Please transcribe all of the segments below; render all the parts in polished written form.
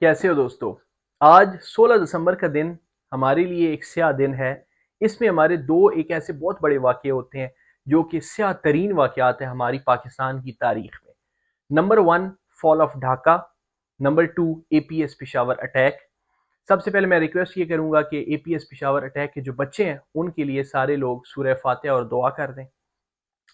کیسے ہو دوستو؟ آج 16 دسمبر کا دن ہمارے لیے ایک سیاہ دن ہے۔ اس میں ہمارے دو ایک ایسے بہت بڑے واقعے ہوتے ہیں جو کہ سیاہ ترین واقعات ہیں ہماری پاکستان کی تاریخ میں۔ Number 1 fall of Dhaka, number 2 A P S Peshawar attack. سب سے پہلے میں ریکویسٹ یہ کروں گا کہ A P S Peshawar attack کے جو بچے ہیں ان کے لیے سارے لوگ سورہ فاتحہ اور دعا کر دیں۔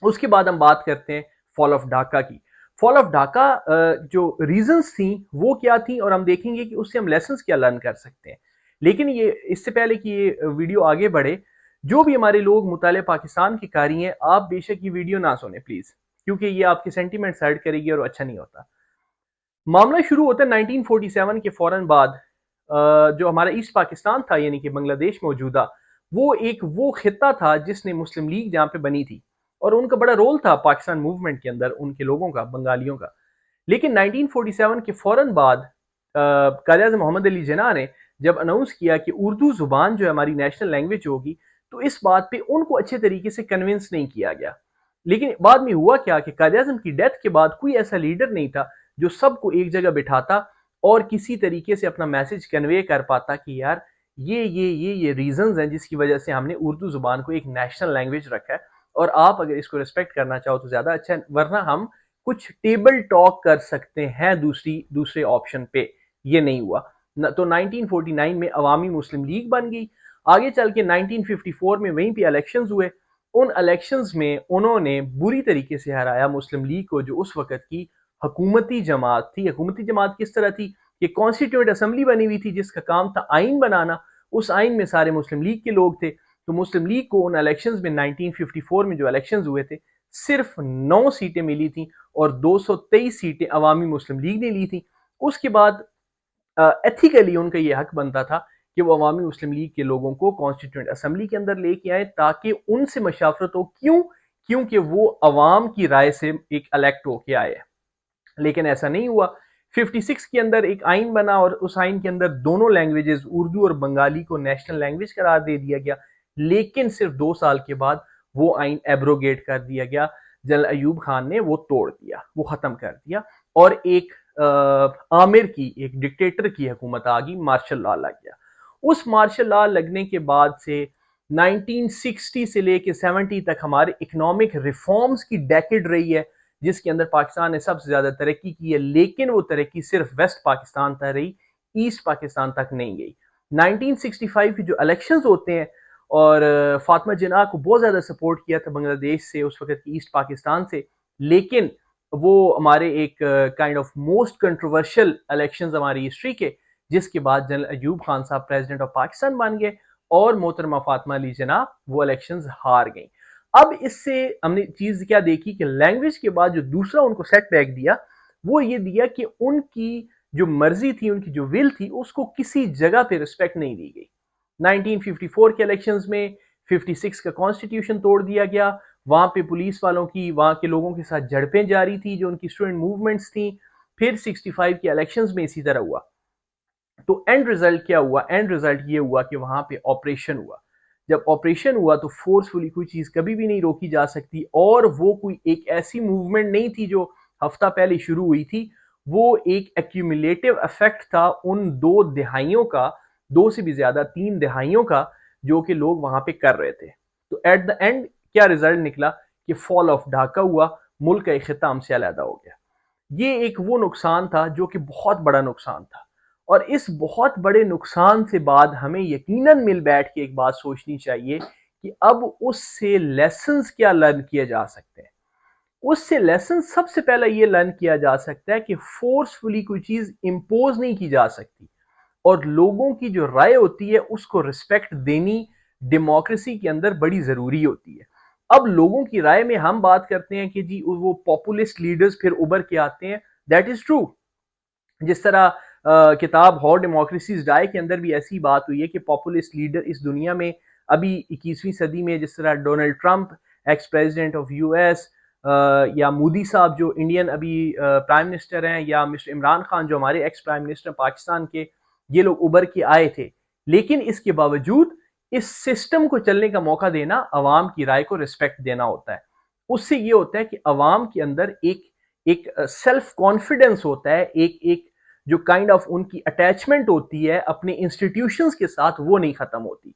اس کے بعد ہم بات کرتے ہیں فال آف ڈھاکہ کی۔ فال آف ڈھاکہ جو ریزنز تھیں وہ کیا تھیں، اور ہم دیکھیں گے کہ اس سے ہم لیسنز کیا لرن کر سکتے ہیں۔ لیکن یہ اس سے پہلے کہ یہ ویڈیو آگے بڑھے، جو بھی ہمارے لوگ مطالعہ پاکستان کے قاری ہیں، آپ بے شک یہ ویڈیو نہ سنیں پلیز، کیونکہ یہ آپ کے سینٹیمنٹ ہرٹ کرے گی اور اچھا نہیں ہوتا۔ معاملہ شروع ہوتا ہے 1947 کے فوراً بعد۔ جو ہمارا ایسٹ پاکستان تھا یعنی کہ بنگلہ دیش موجودہ، وہ خطہ تھا جس نے مسلم لیگ جہاں پہ بنی تھی، اور ان کا بڑا رول تھا پاکستان موومنٹ کے اندر ان کے لوگوں کا، بنگالیوں کا۔ لیکن 1947 کے فوراً بعد قائد اعظم محمد علی جناح نے جب اناؤنس کیا کہ اردو زبان جو ہے ہماری نیشنل لینگویج ہوگی، تو اس بات پہ ان کو اچھے طریقے سے کنونس نہیں کیا گیا۔ لیکن بعد میں ہوا کیا کہ قائد اعظم کی ڈیتھ کے بعد کوئی ایسا لیڈر نہیں تھا جو سب کو ایک جگہ بٹھاتا اور کسی طریقے سے اپنا میسج کنوے کر پاتا کہ یار یہ ریزنز ہیں جس کی وجہ سے ہم نے اردو زبان کو ایک نیشنل لینگویج رکھا ہے، اور آپ اگر اس کو ریسپیکٹ کرنا چاہو تو زیادہ اچھا ہے، ورنہ ہم کچھ ٹیبل ٹاک کر سکتے ہیں دوسرے آپشن پہ۔ یہ نہیں ہوا تو 1949 میں عوامی مسلم لیگ بن گئی۔ آگے چل کے 1954 میں وہیں پہ الیکشنز ہوئے۔ ان الیکشنز میں انہوں نے بری طریقے سے ہرایا مسلم لیگ کو، جو اس وقت کی حکومتی جماعت تھی۔ حکومتی جماعت کس طرح تھی کہ کانسٹیٹیوئنٹ اسمبلی بنی ہوئی تھی جس کا کام تھا آئین بنانا، اس آئین میں سارے مسلم لیگ کے لوگ تھے۔ تو مسلم لیگ کو ان الیکشنز میں 1954 میں جو الیکشنز ہوئے تھے صرف 9 سیٹیں ملی تھیں، اور 223 سیٹیں عوامی مسلم لیگ نے لی تھیں۔ اس کے بعد ایتھیکلی ان کا یہ حق بنتا تھا کہ وہ عوامی مسلم لیگ کے لوگوں کو کانسٹیٹیوئنٹ اسمبلی کے اندر لے کے آئیں تاکہ ان سے مشاورت ہو۔ کیونکہ وہ عوام کی رائے سے ایک الیکٹ ہو کے آئے۔ لیکن ایسا نہیں ہوا۔ 56 کے اندر ایک آئین بنا، اور اس آئین کے اندر دونوں لینگویجز اردو اور بنگالی کو نیشنل لینگویج قرار دے دیا گیا، لیکن صرف 2 سال کے بعد وہ آئین ایبروگیٹ کر دیا گیا۔ جنرل ایوب خان نے وہ توڑ دیا، وہ ختم کر دیا، اور ایک آمر کی، ایک ڈکٹیٹر کی حکومت آ گئی، مارشل لا لگ گیا۔ اس مارشل لا لگنے کے بعد سے 1960 سے لے کے 70 تک ہمارے اکنامک ریفارمز کی ڈیکیڈ رہی ہے، جس کے اندر پاکستان نے سب سے زیادہ ترقی کی ہے، لیکن وہ ترقی صرف ویسٹ پاکستان تک رہی، ایسٹ پاکستان تک نہیں گئی۔ 1965 کی جو الیکشنز ہوتے ہیں، اور فاطمہ جناح کو بہت زیادہ سپورٹ کیا تھا بنگلہ دیش سے، اس وقت کی ایسٹ پاکستان سے، لیکن وہ ہمارے ایک kind of most controversial elections ہماری ہسٹری کے، جس کے بعد جنرل ایوب خان صاحب پریزیڈنٹ آف پاکستان بن گئے، اور محترمہ فاطمہ علی جناح وہ الیکشنز ہار گئیں۔ اب اس سے ہم نے چیز کیا دیکھی کہ لینگویج کے بعد جو دوسرا ان کو سیٹ بیک دیا، وہ یہ دیا کہ ان کی جو مرضی تھی، ان کی جو ول تھی، اس کو کسی جگہ پہ رسپیکٹ نہیں دی گئی۔ 1954 کے الیکشنز میں 56 کا کانسٹیٹیوشن توڑ دیا گیا، وہاں پہ پولیس والوں کی وہاں کے لوگوں کے ساتھ جھڑپیں جاری تھی جو ان کی اسٹوڈنٹ موومنٹس تھیں۔ پھر 65 کے الیکشنز میں اسی طرح ہوا۔ تو اینڈ ریزلٹ کیا ہوا؟ اینڈ ریزلٹ یہ ہوا کہ وہاں پہ آپریشن ہوا۔ جب آپریشن ہوا تو فورسفلی کوئی چیز کبھی بھی نہیں روکی جا سکتی، اور وہ کوئی ایک ایسی موومنٹ نہیں تھی جو ہفتہ پہلے شروع ہوئی تھی، وہ ایک ایکیومولیٹو افیکٹ تھا ان 2 دہائیوں کا، 2 سے بھی زیادہ 3 دہائیوں کا، جو کہ لوگ وہاں پہ کر رہے تھے۔ تو ایٹ دا اینڈ کیا ریزلٹ نکلا کہ فال آف ڈھاکہ ہوا، ملک کا ایک خطہ ہم سے علیحدہ ہو گیا۔ یہ ایک وہ نقصان تھا جو کہ بہت بڑا نقصان تھا، اور اس بہت بڑے نقصان سے بعد ہمیں یقیناً مل بیٹھ کے ایک بات سوچنی چاہیے کہ اب اس سے لیسنز کیا لرن کیے جا سکتے ہیں۔ اس سے لیسن سب سے پہلا یہ لرن کیا جا سکتا ہے کہ فورسفلی کوئی چیز امپوز نہیں کی جا سکتی، اور لوگوں کی جو رائے ہوتی ہے اس کو رسپیکٹ دینی ڈیموکریسی کے اندر بڑی ضروری ہوتی ہے۔ اب لوگوں کی رائے میں ہم بات کرتے ہیں کہ جی وہ پاپولسٹ لیڈرز پھر ابھر کے آتے ہیں، دیٹ از ٹرو۔ جس طرح کتاب ہاؤ ڈیموکریسیز ڈائی کے اندر بھی ایسی بات ہوئی ہے کہ پاپولسٹ لیڈر اس دنیا میں ابھی 21ویں صدی میں، جس طرح Donald Trump x president of U S, یا مودی صاحب جو انڈین ابھی پرائم منسٹر ہیں، یا مسٹر عمران خان جو ہمارے ایکس پرائم منسٹر پاکستان کے، یہ لوگ ابھر کے آئے تھے۔ لیکن اس کے باوجود اس سسٹم کو چلنے کا موقع دینا، عوام کی رائے کو رسپیکٹ دینا ہوتا ہے۔ اس سے یہ ہوتا ہے کہ عوام کے اندر ایک سیلف کانفیڈنس ہوتا ہے، ایک جو کائنڈ آف ان کی اٹیچمنٹ ہوتی ہے اپنے انسٹیٹیوشنز کے ساتھ وہ نہیں ختم ہوتی۔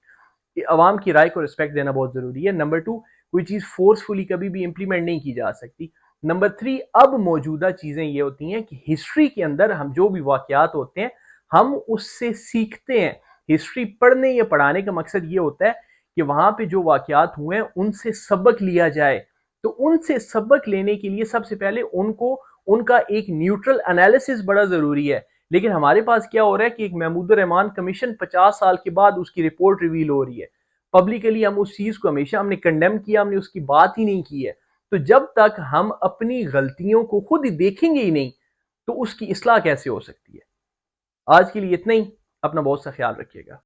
عوام کی رائے کو رسپیکٹ دینا بہت ضروری ہے۔ نمبر 2، کوئی چیز فورسفلی کبھی بھی امپلیمنٹ نہیں کی جا سکتی۔ نمبر 3، اب موجودہ چیزیں یہ ہوتی ہیں کہ ہسٹری کے اندر ہم جو بھی واقعات ہوتے ہیں ہم اس سے سیکھتے ہیں۔ ہسٹری پڑھنے یا پڑھانے کا مقصد یہ ہوتا ہے کہ وہاں پہ جو واقعات ہوئے ہیں ان سے سبق لیا جائے۔ تو ان سے سبق لینے کے لیے سب سے پہلے ان کا ایک نیوٹرل انالیسس بڑا ضروری ہے۔ لیکن ہمارے پاس کیا ہو رہا ہے کہ ایک محمود الرحمان کمیشن 50 سال کے بعد اس کی رپورٹ ریویل ہو رہی ہے، پبلکلی ہم اس چیز کو ہمیشہ ہم نے کنڈیم کیا، ہم نے اس کی بات ہی نہیں کی ہے۔ تو جب تک ہم اپنی غلطیوں کو خود ہی دیکھیں گے ہی نہیں تو اس کی اصلاح کیسے ہو سکتی ہے؟ آج کے لیے اتنا ہی، اپنا بہت سا خیال رکھیے گا۔